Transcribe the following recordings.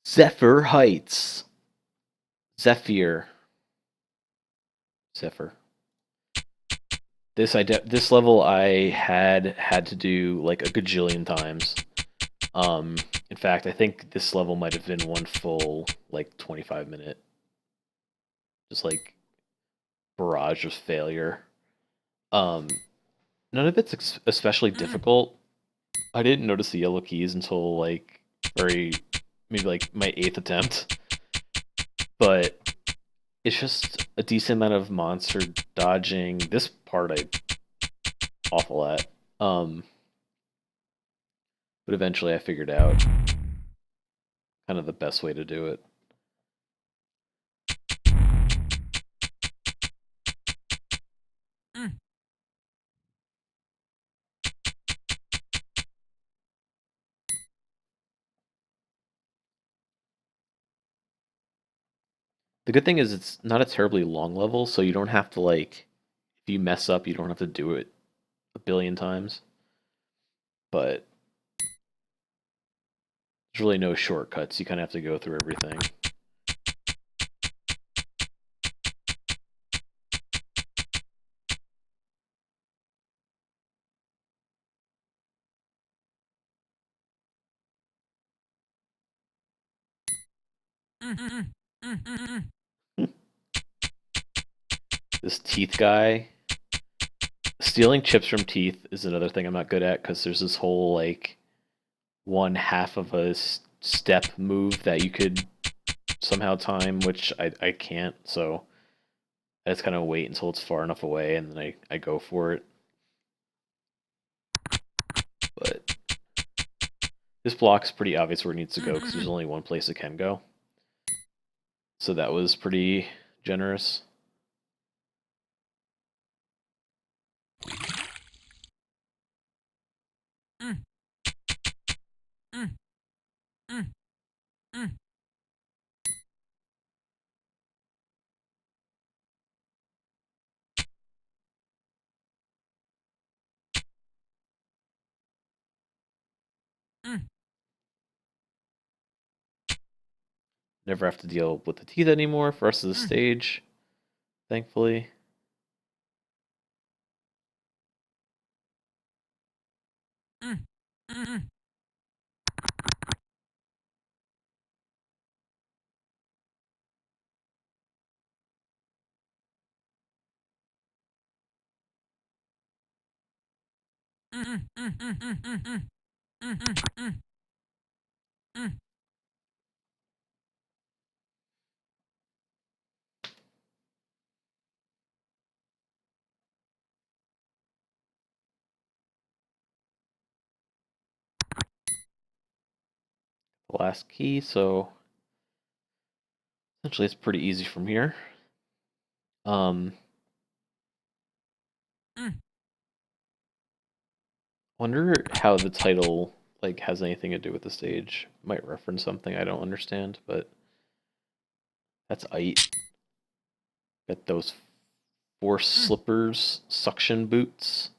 Zephyr Heights. Zephyr. Zephyr. This level I had to do like a gajillion times. Um, in fact, I think this level might have been one full like 25-minute, just like barrage of failure. Um, None of it's especially difficult. I didn't notice the yellow keys until like maybe like my 8th attempt, but it's just a decent amount of monster dodging. This part I awful at. But eventually I figured out kind of the best way to do it. The good thing is it's not a terribly long level, so you don't have to like if you mess up, you don't have to do it a billion times. But there's really no shortcuts. You kind of have to go through everything. This teeth guy. Stealing chips from teeth is another thing I'm not good at because there's this whole like one half of a step move that you could somehow time, which I can't. So I just kind of wait until it's far enough away and then I go for it. But this block's pretty obvious where it needs to go because there's only one place it can go. So that was pretty generous. Never have to deal with the teeth anymore for the rest of the stage, thankfully. The last key, so essentially it's pretty easy from here. Wonder how the title like has anything to do with the stage. Might reference something I don't understand, but that's it. Got those force slippers, suction boots.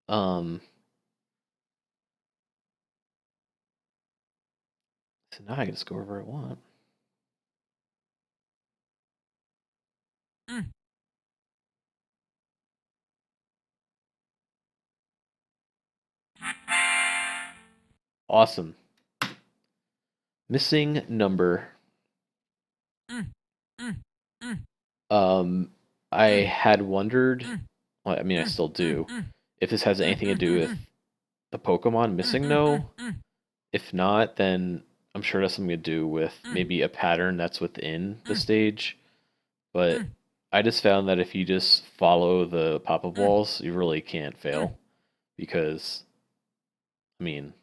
So now I can just go wherever I want. Awesome. Missing number. I had wondered, well, I mean, I still do, if this has anything to do with the Pokemon missing no. If not, then I'm sure it has something to do with maybe a pattern that's within the stage. But I just found that if you just follow the pop-up walls, you really can't fail. Because, I mean,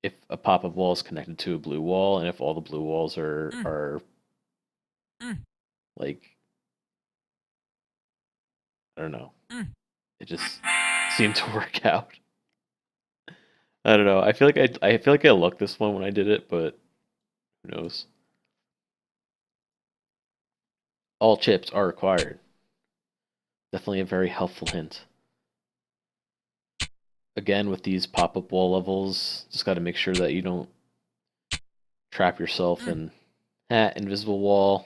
if a pop-up wall is connected to a blue wall, and if all the blue walls are like, I don't know, it just seemed to work out. I don't know. I feel like I lucked this one when I did it, but who knows? All chips are required. Definitely a very helpful hint. Again, with these pop-up wall levels, just got to make sure that you don't trap yourself in invisible wall.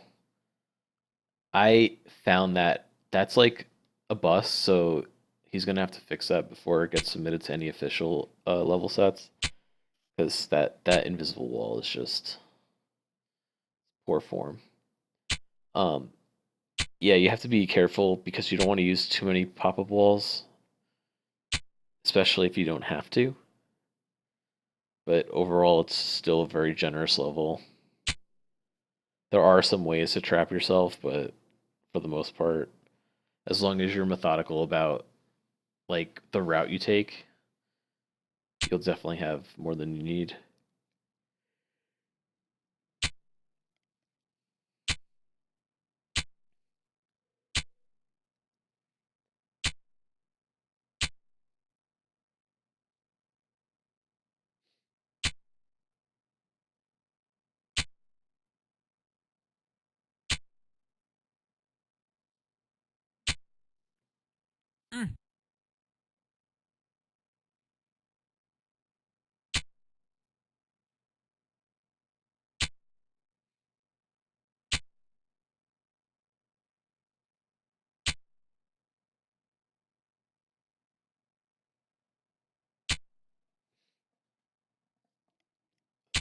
I found that that's like a bust, so he's gonna have to fix that before it gets submitted to any official level sets, because that invisible wall is just poor form. Um, yeah, you have to be careful because you don't want to use too many pop-up walls, especially if you don't have to. But overall, it's still a very generous level. There are some ways to trap yourself, but for the most part, as long as you're methodical about like the route you take, you'll definitely have more than you need.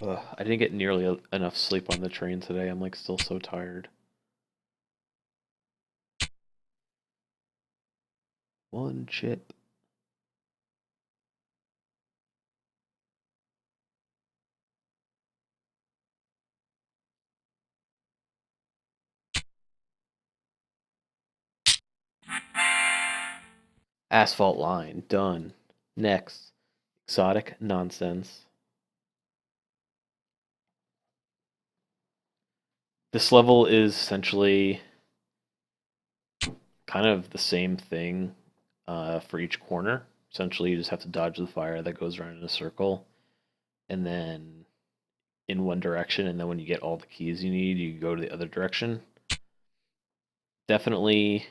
Ugh, I didn't get nearly enough sleep on the train today. I'm like still so tired. One chip. Asphalt Line. Done. Next. Exotic nonsense. This level is essentially kind of the same thing for each corner. Essentially, you just have to dodge the fire that goes around in a circle, and then in one direction, and then when you get all the keys you need, you go to the other direction. Definitely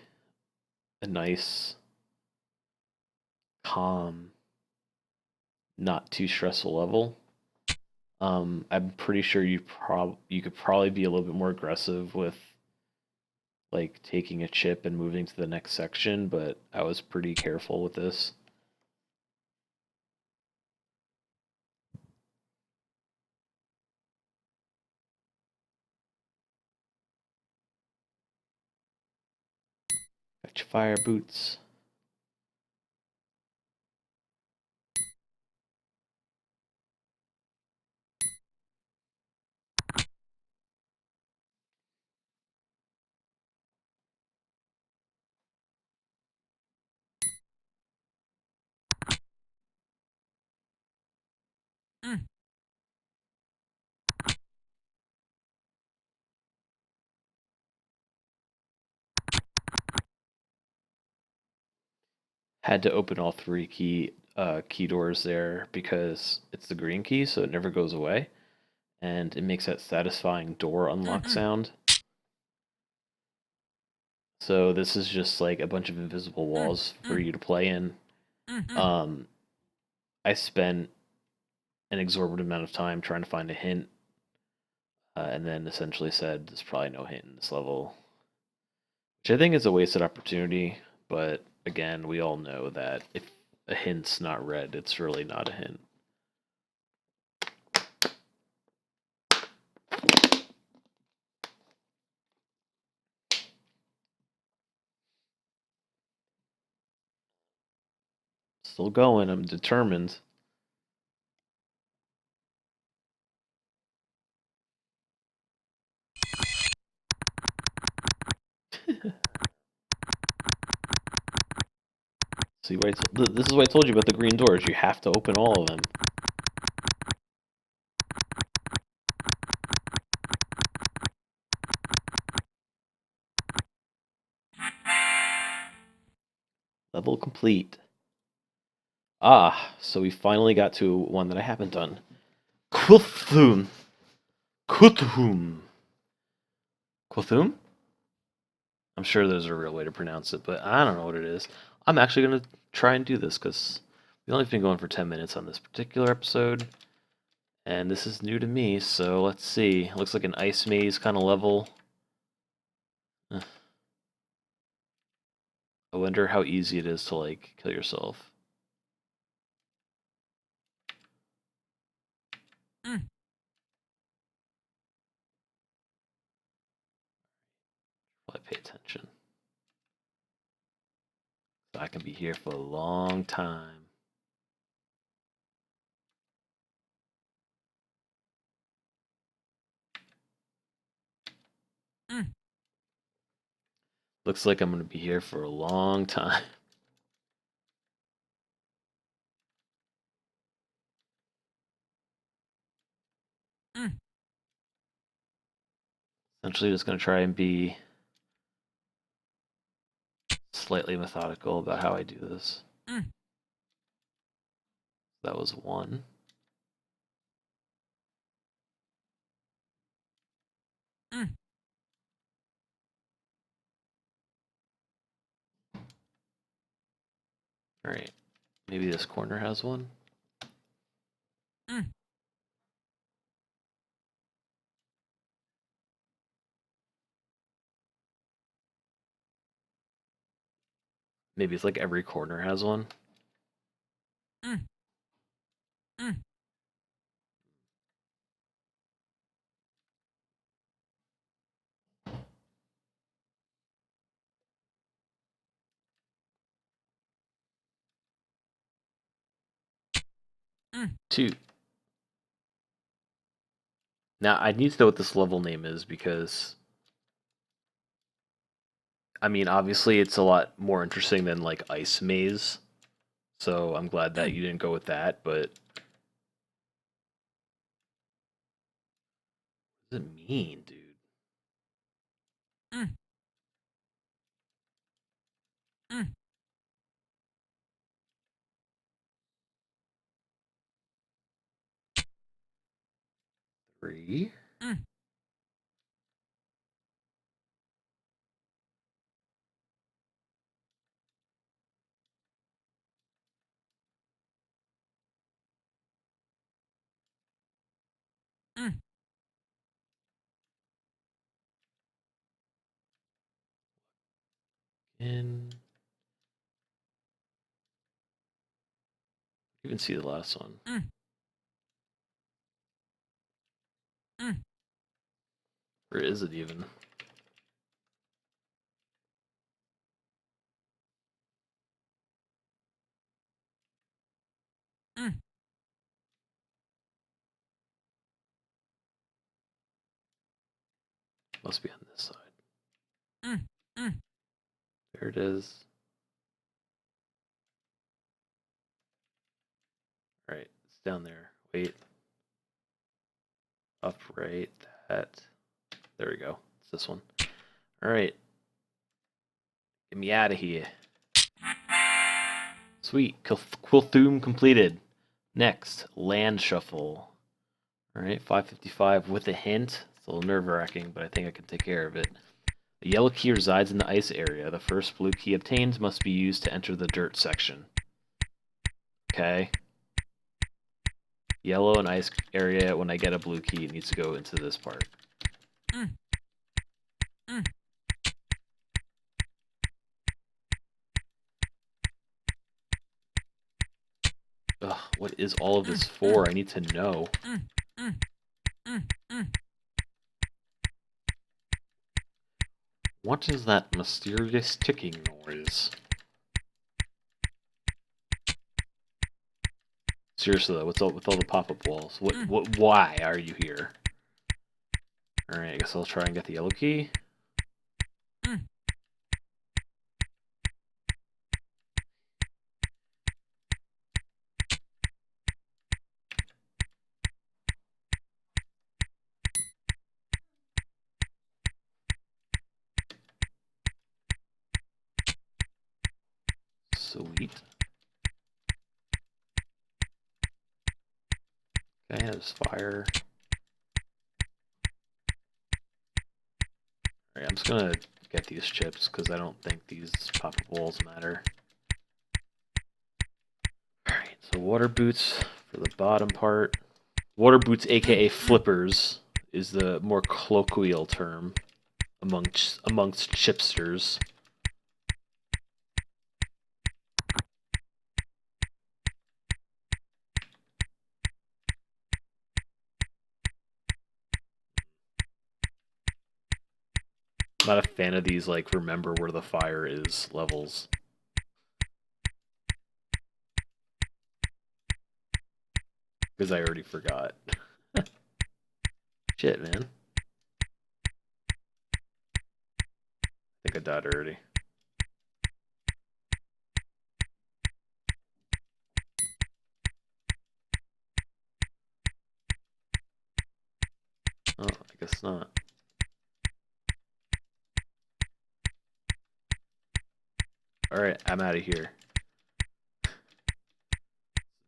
a nice, calm, not too stressful level. I'm pretty sure you could probably be a little bit more aggressive with like taking a chip and moving to the next section, but I was pretty careful with this. Got your fire boots. Had to open all three key doors there because it's the green key, so it never goes away, and it makes that satisfying door unlock sound. So this is just like a bunch of invisible walls for you to play in. Um, I spent an exorbitant amount of time trying to find a hint, and then essentially said there's probably no hint in this level, which I think is a wasted opportunity. But again, we all know that if a hint's not red, it's really not a hint. Still going. I'm determined. See, this is what I told you about the green doors. You have to open all of them. Level complete. Ah, so we finally got to one that I haven't done. Quilthoome. Quilthoome. Quilthoome? I'm sure there's a real way to pronounce it, but I don't know what it is. I'm actually going to try and do this because we've only been going for 10 minutes on this particular episode. And this is new to me, so let's see. Looks like an ice maze kind of level. I wonder how easy it is to, like, kill yourself. Will I pay attention? So I can be here for a long time. Looks like I'm going to be here for a long time. Essentially just going to try and be slightly methodical about how I do this. That was one. Alright. Maybe this corner has one. Maybe it's like every corner has one. Two. Now, I need to know what this level name is because, I mean, obviously it's a lot more interesting than, like, Ice Maze. So I'm glad that you didn't go with that, but what does it mean, dude? Three? In. You can see the last one. Or is it even? Must be on this side. There it is. Alright, it's down there. Wait. Up, right, that. There we go. It's this one. Alright. Get me out of here. Sweet. Quilthoome completed. Next, land shuffle. Alright, 555 with a hint. It's a little nerve-wracking, but I think I can take care of it. The yellow key resides in the ice area. The first blue key obtained must be used to enter the dirt section. Okay. Yellow and ice area, when I get a blue key, it needs to go into this part. Ugh, what is all of this for? I need to know. What is that mysterious ticking noise? Seriously though, what's up with all the pop-up walls? Why are you here? Alright, I guess I'll try and get the yellow key. Sweet. Okay, there's fire. Alright, I'm just gonna get these chips because I don't think these pop-up walls matter. Alright, so water boots for the bottom part. Water boots, aka flippers, is the more colloquial term amongst chipsters. Not a fan of these, like, remember where the fire is levels. Because I already forgot. Shit, man. I think I died already. Oh, I guess not. Alright, I'm out of here.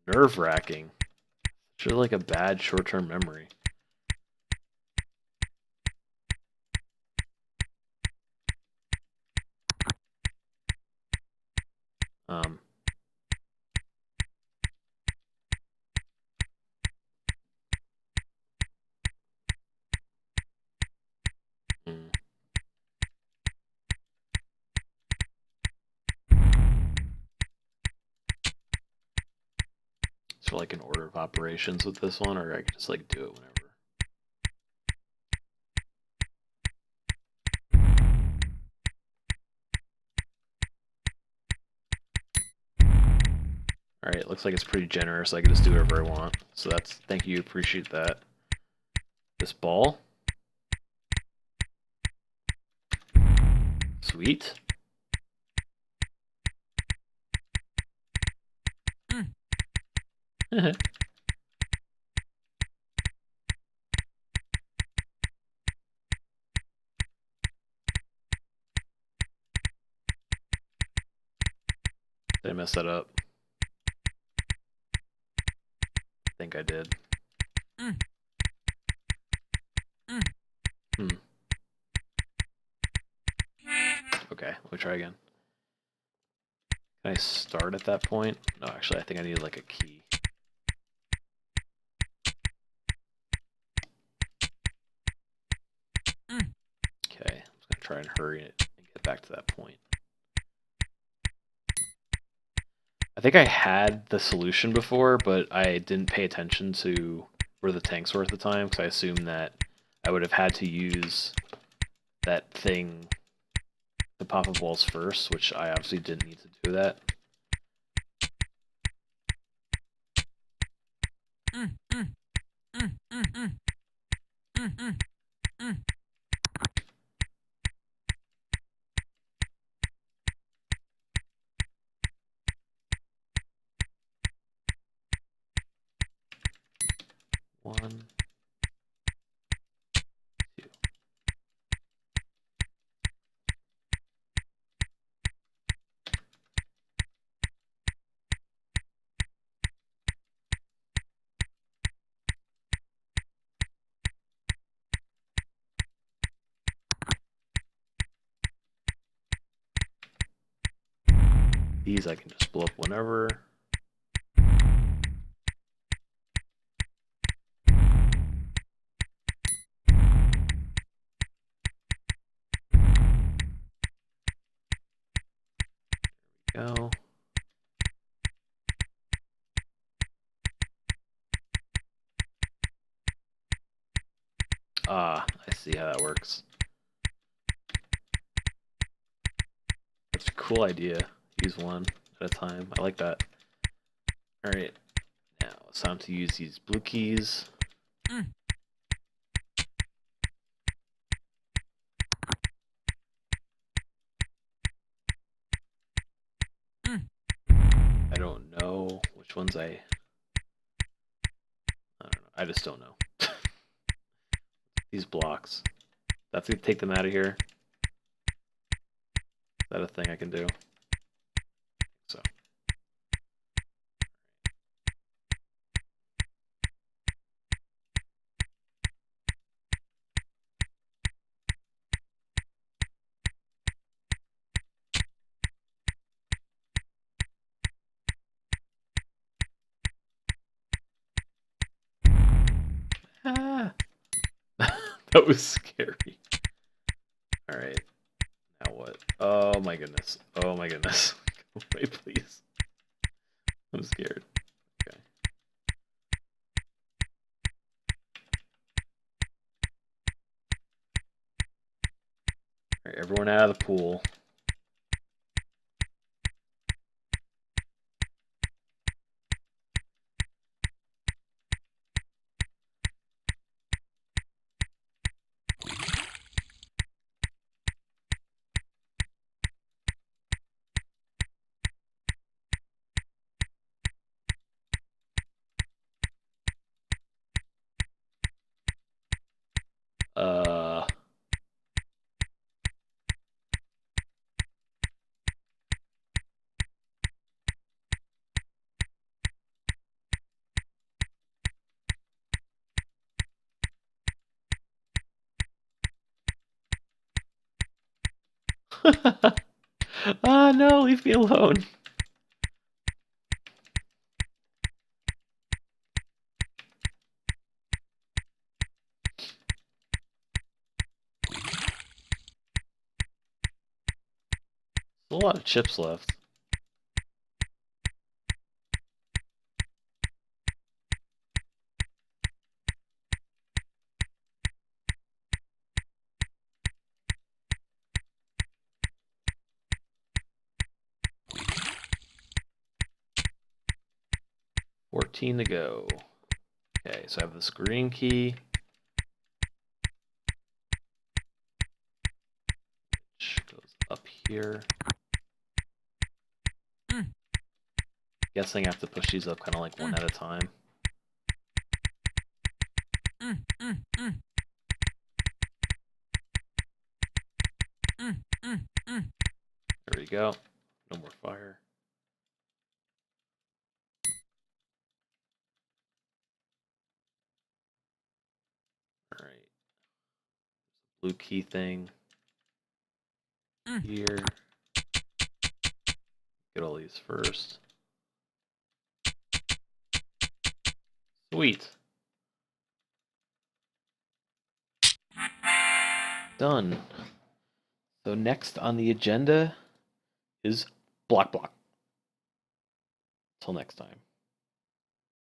Nerve-wracking. It's really like a bad short-term memory. Um, mm. So like an order of operations with this one, or I could just like do it whenever. Alright, looks like it's pretty generous. I can just do whatever I want. So that's, thank you, appreciate that. This ball. Sweet. Did I mess that up? I think I did. Okay, let me try again. Can I start at that point? No, actually, I think I need like a key. Okay, I'm just gonna try and hurry it and get back to that point. I think I had the solution before, but I didn't pay attention to where the tanks were at the time, because I assumed that I would have had to use that thing to pop up walls first, which I obviously didn't need to do that. One, two. These I can just blow up whenever. There we go. Ah, I see how that works. That's a cool idea. Use one at a time. I like that. Alright, now it's time to use these blue keys. I don't know which ones I don't know. I just don't know. These blocks. That's gonna take them out of here. Is that a thing I can do? So. That was scary. All right. Now what? Oh my goodness. Oh my goodness. Go away, please. I'm scared. Okay. All right, everyone out of the pool. Uh. Ah, no, leave me alone. There's a lot of chips left. $14 to go. Okay, so I have this green key. Which goes up here. Guessing I have to push these up kind of like one at a time. There we go. No more fire. All right. Blue key thing. Here. Get all these first. Sweet. Done. So next on the agenda is block. Till next time.